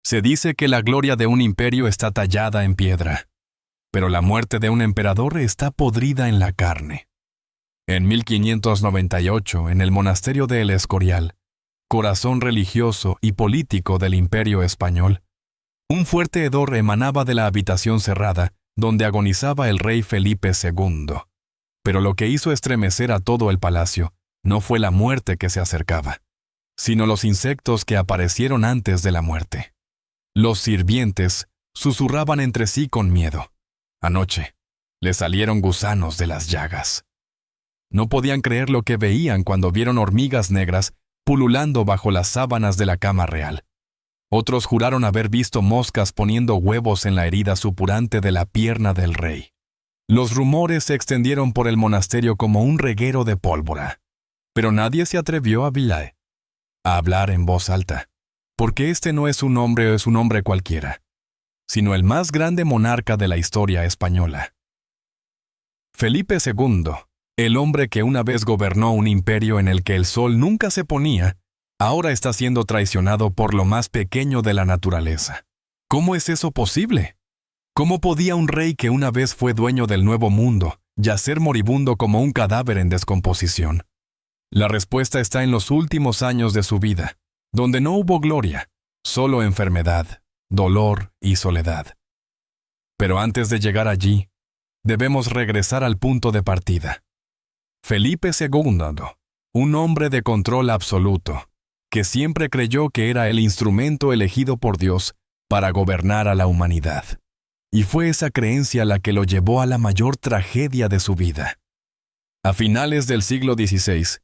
Se dice que la gloria de un imperio está tallada en piedra, pero la muerte de un emperador está podrida en la carne. En 1598, en el monasterio de El Escorial, corazón religioso y político del Imperio español, un fuerte hedor emanaba de la habitación cerrada donde agonizaba el rey Felipe II. Pero lo que hizo estremecer a todo el palacio no fue la muerte que se acercaba, sino los insectos que aparecieron antes de la muerte. Los sirvientes susurraban entre sí con miedo. Anoche le salieron gusanos de las llagas. No podían creer lo que veían cuando vieron hormigas negras pululando bajo las sábanas de la cama real. Otros juraron haber visto moscas poniendo huevos en la herida supurante de la pierna del rey. Los rumores se extendieron por el monasterio como un reguero de pólvora, pero nadie se atrevió a hablar en voz alta, porque este no es un hombre cualquiera, sino el más grande monarca de la historia española. Felipe II, el hombre que una vez gobernó un imperio en el que el sol nunca se ponía, ahora está siendo traicionado por lo más pequeño de la naturaleza. ¿Cómo es eso posible? ¿Cómo podía un rey que una vez fue dueño del Nuevo Mundo yacer moribundo como un cadáver en descomposición? La respuesta está en los últimos años de su vida, donde no hubo gloria, solo enfermedad, dolor y soledad. Pero antes de llegar allí, debemos regresar al punto de partida. Felipe II, un hombre de control absoluto, que siempre creyó que era el instrumento elegido por Dios para gobernar a la humanidad. Y fue esa creencia la que lo llevó a la mayor tragedia de su vida. A finales del siglo XVI,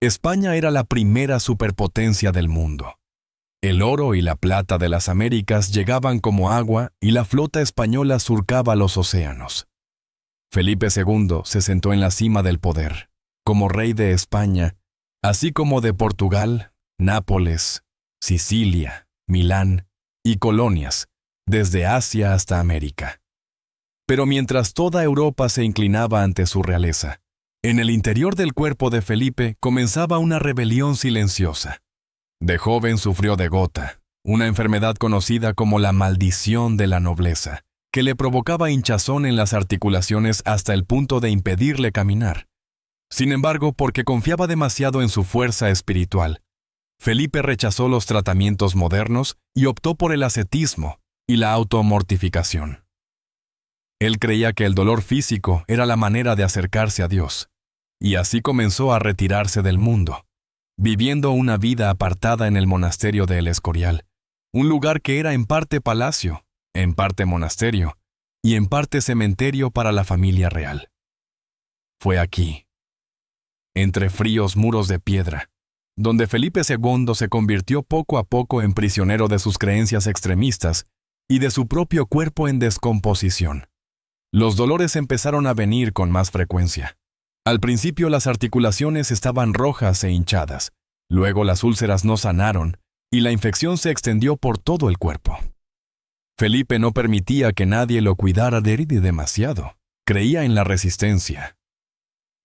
España era la primera superpotencia del mundo. El oro y la plata de las Américas llegaban como agua y la flota española surcaba los océanos. Felipe II se sentó en la cima del poder, como rey de España, así como de Portugal, Nápoles, Sicilia, Milán y colonias, desde Asia hasta América. Pero mientras toda Europa se inclinaba ante su realeza, en el interior del cuerpo de Felipe comenzaba una rebelión silenciosa. De joven sufrió de gota, una enfermedad conocida como la maldición de la nobleza, que le provocaba hinchazón en las articulaciones hasta el punto de impedirle caminar. Sin embargo, porque confiaba demasiado en su fuerza espiritual, Felipe rechazó los tratamientos modernos y optó por el ascetismo y la automortificación. Él creía que el dolor físico era la manera de acercarse a Dios, y así comenzó a retirarse del mundo, viviendo una vida apartada en el monasterio de El Escorial, un lugar que era en parte palacio, en parte monasterio y en parte cementerio para la familia real. Fue aquí, entre fríos muros de piedra, donde Felipe II se convirtió poco a poco en prisionero de sus creencias extremistas y de su propio cuerpo en descomposición. Los dolores empezaron a venir con más frecuencia. Al principio las articulaciones estaban rojas e hinchadas, luego las úlceras no sanaron y la infección se extendió por todo el cuerpo. Felipe no permitía que nadie lo cuidara de herir demasiado. Creía en la resistencia.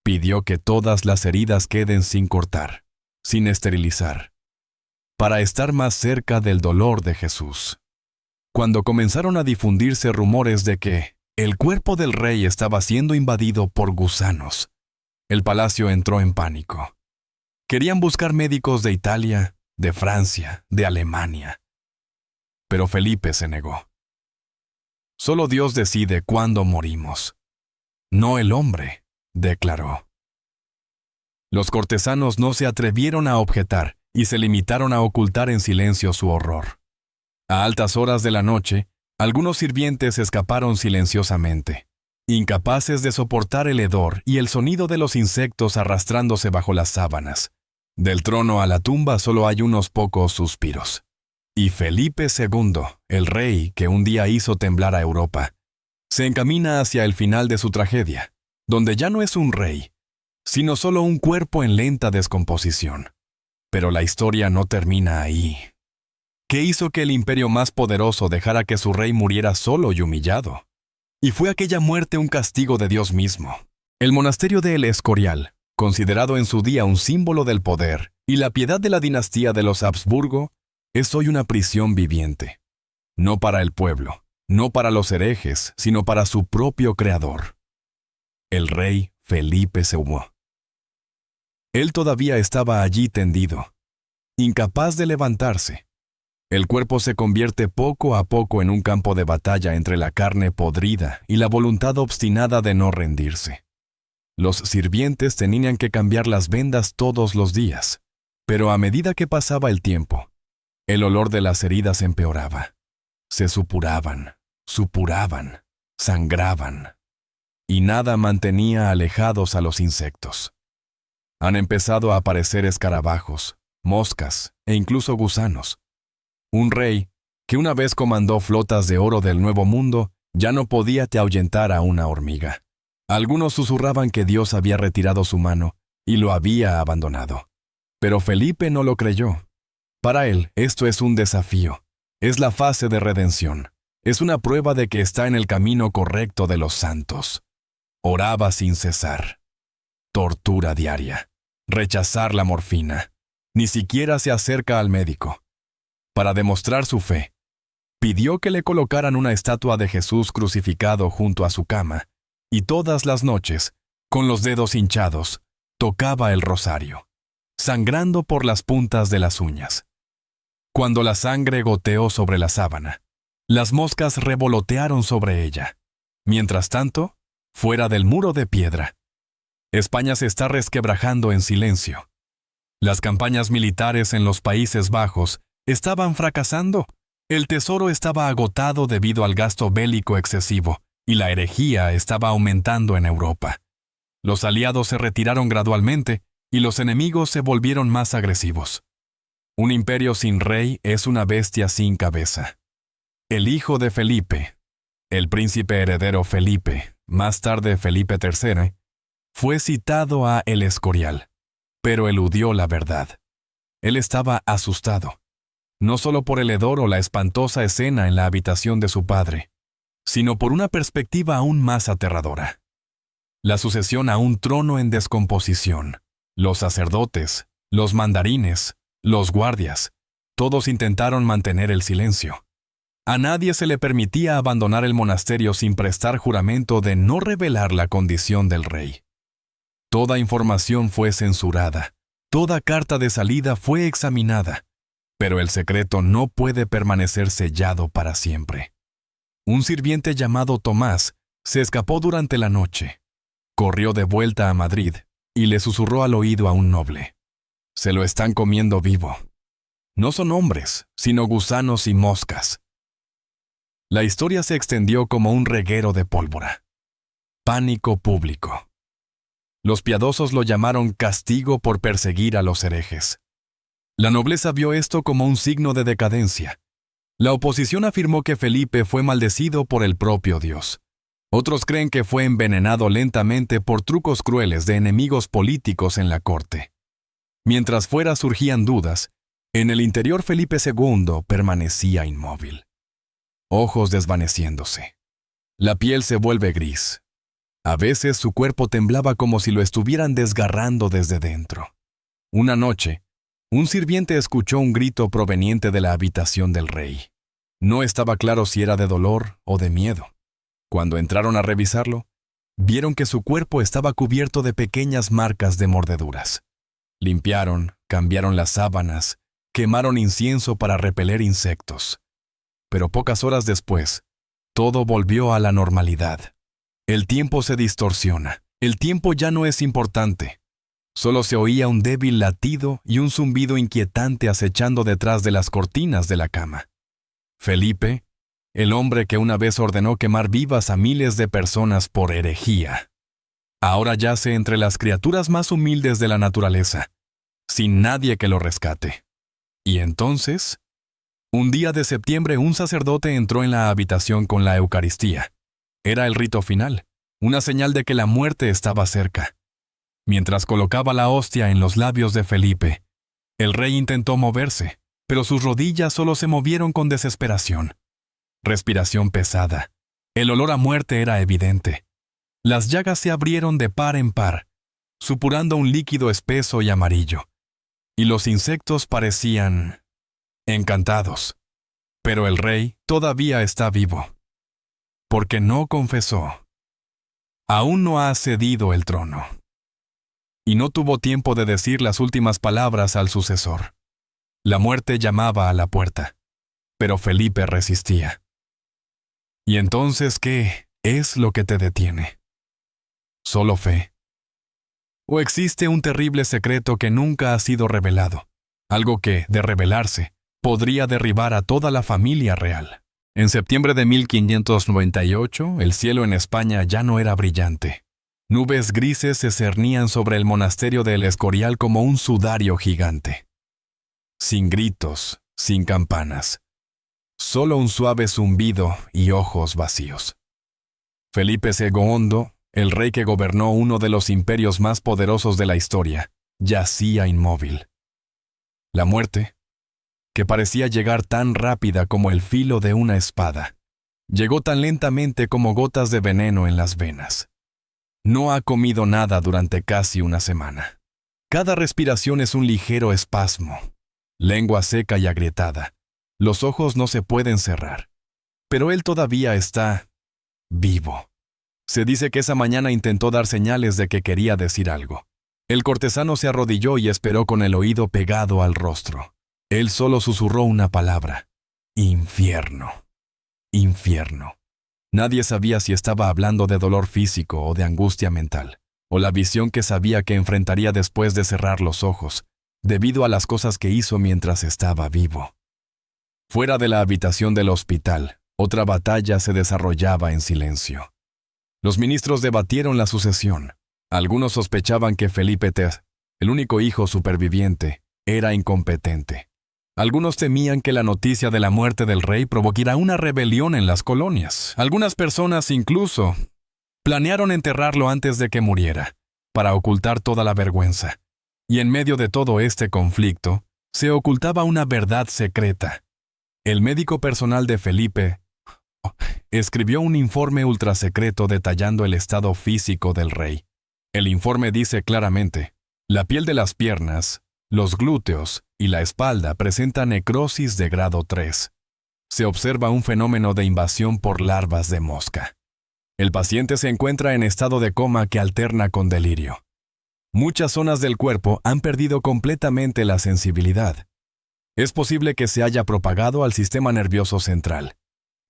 Pidió que todas las heridas queden sin cortar, sin esterilizar, para estar más cerca del dolor de Jesús. Cuando comenzaron a difundirse rumores de que el cuerpo del rey estaba siendo invadido por gusanos, el palacio entró en pánico. Querían buscar médicos de Italia, de Francia, de Alemania. Pero Felipe se negó. Solo Dios decide cuándo morimos, no el hombre, declaró. Los cortesanos no se atrevieron a objetar y se limitaron a ocultar en silencio su horror. A altas horas de la noche, algunos sirvientes escaparon silenciosamente, incapaces de soportar el hedor y el sonido de los insectos arrastrándose bajo las sábanas. Del trono a la tumba solo hay unos pocos suspiros. Y Felipe II, el rey que un día hizo temblar a Europa, se encamina hacia el final de su tragedia, donde ya no es un rey, sino solo un cuerpo en lenta descomposición. Pero la historia no termina ahí. ¿Qué hizo que el imperio más poderoso dejara que su rey muriera solo y humillado? Y fue aquella muerte un castigo de Dios mismo. El monasterio de El Escorial, considerado en su día un símbolo del poder y la piedad de la dinastía de los Habsburgo, es hoy una prisión viviente. no para el pueblo, no para los herejes, sino para su propio creador. El rey Felipe II. Él todavía estaba allí tendido, incapaz de levantarse. El cuerpo se convierte poco a poco en un campo de batalla entre la carne podrida y la voluntad obstinada de no rendirse. Los sirvientes tenían que cambiar las vendas todos los días, pero a medida que pasaba el tiempo, el olor de las heridas empeoraba. Se supuraban, sangraban, y nada mantenía alejados a los insectos. Han empezado a aparecer escarabajos, moscas e incluso gusanos. Un rey, que una vez comandó flotas de oro del Nuevo Mundo, ya no podía ahuyentar a una hormiga. Algunos susurraban que Dios había retirado su mano y lo había abandonado. Pero Felipe no lo creyó. Para él, esto es un desafío. Es la fase de redención. Es una prueba de que está en el camino correcto de los santos. Oraba sin cesar. Tortura diaria. Rechazar la morfina. Ni siquiera se acerca al médico. Para demostrar su fe, pidió que le colocaran una estatua de Jesús crucificado junto a su cama, y todas las noches, con los dedos hinchados, tocaba el rosario, sangrando por las puntas de las uñas. Cuando la sangre goteó sobre la sábana, las moscas revolotearon sobre ella. Mientras tanto, fuera del muro de piedra, España se está resquebrajando en silencio. Las campañas militares en los Países Bajos estaban fracasando. El tesoro estaba agotado debido al gasto bélico excesivo, y la herejía estaba aumentando en Europa. Los aliados se retiraron gradualmente, y los enemigos se volvieron más agresivos. Un imperio sin rey es una bestia sin cabeza. El hijo de Felipe, el príncipe heredero Felipe, más tarde Felipe III, fue citado a El Escorial, pero eludió la verdad. Él estaba asustado, no solo por el hedor o la espantosa escena en la habitación de su padre, sino por una perspectiva aún más aterradora. La sucesión a un trono en descomposición. Los sacerdotes, los mandarines, los guardias, todos intentaron mantener el silencio. A nadie se le permitía abandonar el monasterio sin prestar juramento de no revelar la condición del rey. Toda información fue censurada, toda carta de salida fue examinada, pero el secreto no puede permanecer sellado para siempre. Un sirviente llamado Tomás se escapó durante la noche, corrió de vuelta a Madrid y le susurró al oído a un noble: «Se lo están comiendo vivo. No son hombres, sino gusanos y moscas». La historia se extendió como un reguero de pólvora. Pánico público. Los piadosos lo llamaron castigo por perseguir a los herejes. La nobleza vio esto como un signo de decadencia. La oposición afirmó que Felipe fue maldecido por el propio Dios. Otros creen que fue envenenado lentamente por trucos crueles de enemigos políticos en la corte. Mientras fuera surgían dudas, en el interior Felipe II permanecía inmóvil. Ojos desvaneciéndose. La piel se vuelve gris. A veces su cuerpo temblaba como si lo estuvieran desgarrando desde dentro. Una noche, un sirviente escuchó un grito proveniente de la habitación del rey. No estaba claro si era de dolor o de miedo. Cuando entraron a revisarlo, vieron que su cuerpo estaba cubierto de pequeñas marcas de mordeduras. Limpiaron, cambiaron las sábanas, quemaron incienso para repeler insectos. Pero pocas horas después, todo volvió a la normalidad. El tiempo se distorsiona. El tiempo ya no es importante. Solo se oía un débil latido y un zumbido inquietante acechando detrás de las cortinas de la cama. Felipe, el hombre que una vez ordenó quemar vivas a miles de personas por herejía, ahora yace entre las criaturas más humildes de la naturaleza, sin nadie que lo rescate. Y entonces, un día de septiembre, un sacerdote entró en la habitación con la Eucaristía. Era el rito final, una señal de que la muerte estaba cerca. Mientras colocaba la hostia en los labios de Felipe, el rey intentó moverse, pero sus rodillas solo se movieron con desesperación. Respiración pesada. El olor a muerte era evidente. Las llagas se abrieron de par en par, supurando un líquido espeso y amarillo. Y los insectos parecían encantados. Pero el rey todavía está vivo, porque no confesó. Aún no ha cedido el trono. Y no tuvo tiempo de decir las últimas palabras al sucesor. La muerte llamaba a la puerta, pero Felipe resistía. ¿Y entonces qué es lo que te detiene? ¿Solo fe? ¿O existe un terrible secreto que nunca ha sido revelado? Algo que, de revelarse, podría derribar a toda la familia real. En septiembre de 1598, el cielo en España ya no era brillante. Nubes grises se cernían sobre el monasterio de El Escorial como un sudario gigante. Sin gritos, sin campanas. Solo un suave zumbido y ojos vacíos. Felipe II, el rey que gobernó uno de los imperios más poderosos de la historia, yacía inmóvil. La muerte, que parecía llegar tan rápida como el filo de una espada, llegó tan lentamente como gotas de veneno en las venas. No ha comido nada durante casi una semana. Cada respiración es un ligero espasmo. Lengua seca y agrietada. Los ojos no se pueden cerrar. Pero él todavía está vivo. Se dice que esa mañana intentó dar señales de que quería decir algo. El cortesano se arrodilló y esperó con el oído pegado al rostro. Él solo susurró una palabra: infierno. Infierno. Nadie sabía si estaba hablando de dolor físico o de angustia mental, o la visión que sabía que enfrentaría después de cerrar los ojos, debido a las cosas que hizo mientras estaba vivo. Fuera de la habitación del hospital, otra batalla se desarrollaba en silencio. Los ministros debatieron la sucesión. Algunos sospechaban que Felipe III, el único hijo superviviente, era incompetente. Algunos temían que la noticia de la muerte del rey provocara una rebelión en las colonias. Algunas personas incluso planearon enterrarlo antes de que muriera, para ocultar toda la vergüenza. Y en medio de todo este conflicto, se ocultaba una verdad secreta. El médico personal de Felipe escribió un informe ultrasecreto detallando el estado físico del rey. El informe dice claramente: la piel de las piernas, los glúteos y la espalda presenta necrosis de grado 3. Se observa un fenómeno de invasión por larvas de mosca. El paciente se encuentra en estado de coma que alterna con delirio. Muchas zonas del cuerpo han perdido completamente la sensibilidad. Es posible que se haya propagado al sistema nervioso central.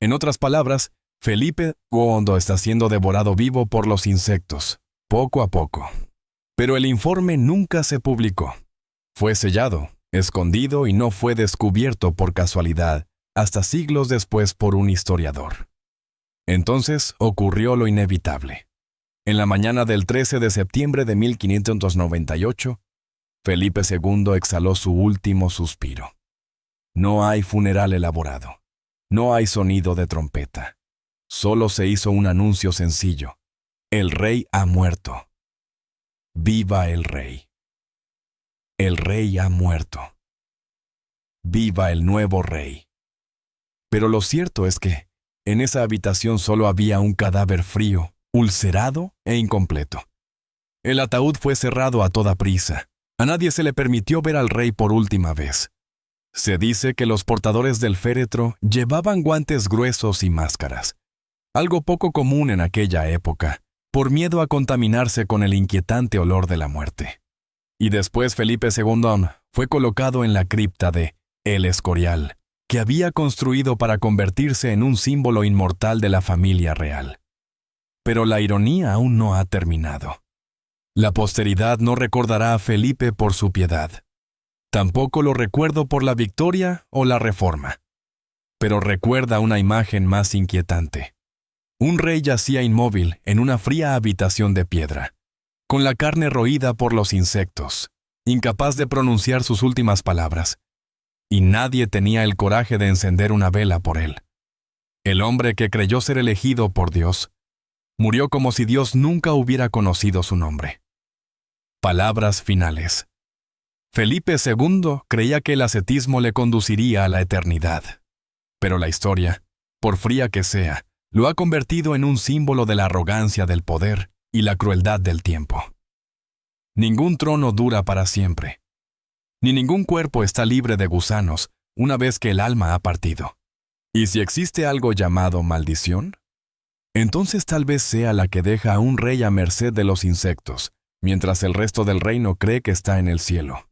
En otras palabras, Felipe II está siendo devorado vivo por los insectos, poco a poco. Pero el informe nunca se publicó. Fue sellado, escondido y no fue descubierto por casualidad hasta siglos después por un historiador. Entonces ocurrió lo inevitable. En la mañana del 13 de septiembre de 1598, Felipe II exhaló su último suspiro. No hay funeral elaborado. No hay sonido de trompeta. Solo se hizo un anuncio sencillo: el rey ha muerto. ¡Viva el rey! El rey ha muerto. ¡Viva el nuevo rey! Pero lo cierto es que en esa habitación solo había un cadáver frío, ulcerado e incompleto. El ataúd fue cerrado a toda prisa. A nadie se le permitió ver al rey por última vez. Se dice que los portadores del féretro llevaban guantes gruesos y máscaras, algo poco común en aquella época, por miedo a contaminarse con el inquietante olor de la muerte. Y después Felipe II fue colocado en la cripta de El Escorial, que había construido para convertirse en un símbolo inmortal de la familia real. Pero la ironía aún no ha terminado. La posteridad no recordará a Felipe por su piedad. Tampoco lo recuerdo por la victoria o la reforma. Pero recuerda una imagen más inquietante. Un rey yacía inmóvil en una fría habitación de piedra, con la carne roída por los insectos, incapaz de pronunciar sus últimas palabras. Y nadie tenía el coraje de encender una vela por él. El hombre que creyó ser elegido por Dios murió como si Dios nunca hubiera conocido su nombre. Palabras finales. Felipe II creía que el ascetismo le conduciría a la eternidad. Pero la historia, por fría que sea, lo ha convertido en un símbolo de la arrogancia del poder y la crueldad del tiempo. Ningún trono dura para siempre, ni ningún cuerpo está libre de gusanos una vez que el alma ha partido. ¿Y si existe algo llamado maldición? Entonces tal vez sea la que deja a un rey a merced de los insectos, mientras el resto del reino cree que está en el cielo.